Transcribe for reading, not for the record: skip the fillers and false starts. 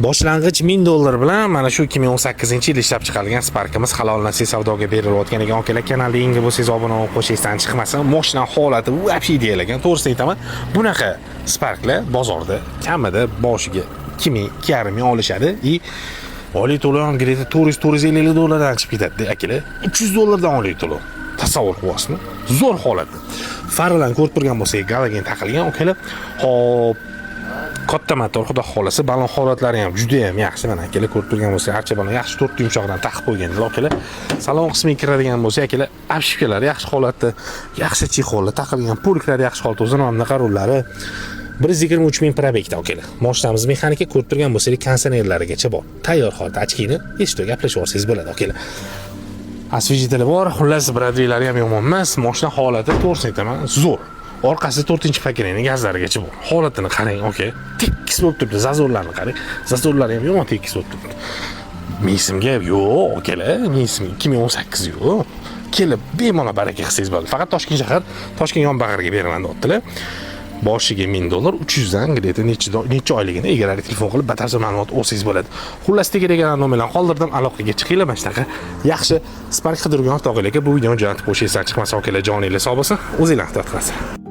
Boshlang'ich $1000 bilan mana shu 2018-yil ishlab chiqarilgan Sparkimiz halol nasib savdoga berilayotgan ekan. Akalar, kanalga yangi bo'lsangiz obuna bo'lib qo'shingizdan chiqmasin. Mashina holati вообще ideal ekan. To'g'risini aytaman, bunaqa Sparklar bozorda kamida boshiga 2000 ming olishadi. Oliy to'lov greta $450 chiqib ketadi, akalar. $300 oliy to'lov. Tasavvur qilyapsizmi? Zo'r holatda. Farlarni ko'rib turgan bo'lsangiz, galogen taqilgan, akalar. Hop, katta motor, xudo xolasa, balon holatlari ham juda ham yaxshi. Mana akalar ko'rib turgan bo'lsangiz, archa balon yaxshi 4 yumshoqdan taqib qo'yganlar, akalar. Salon qismiga kiradigan bo'lsa, akalar, obshipkalar yaxshi holatda, yaxshi chexollar taqilgan, poliklar yaxshi holatda, o'zini qarovlari 123 ming probekda, akalar. Mashinamiz mexanika ko'rib turgan bo'lsangiz, konditsionerlarigacha bor. Tayyor holatda ochkini eshitib gaplashib olsangiz bo'ladi, akalar. Osvejiteli bor, xullas bradvilari ham yomon emas. Mashina holati to'g'risini aytaman, zo'r. Orqasida 4-paketning gazlarigacha bor. Holatini qarang, aka. Tekis bo'lib turibdi, zazorlarni qarang. Zazorlari ham yomon tekis bo'lib turibdi. Mesimga yo'q, akalar, mesim 2018 yo'q. Kelib bemalol baraka qilsangiz bo'ladi. Faqat Toshkent shahar, Toshkent yonbag'riga beraman deyaptilar. Boshiga $1000, 300 dan greta necha oyligini egalari telefon qilib batafsil ma'lumot olsangiz bo'ladi. Xullas, tegagan nomerlarni qoldirdim, aloqaga chiqinglar. Mana shunaqa yaxshi Spark qidirgan o'rtoqlarga bu videoni jo'natib qo'yishingizdan chiqmasa, akalar, joningiz sog' bo'lsin. O'zingizlarni ehtiyot qilasiz.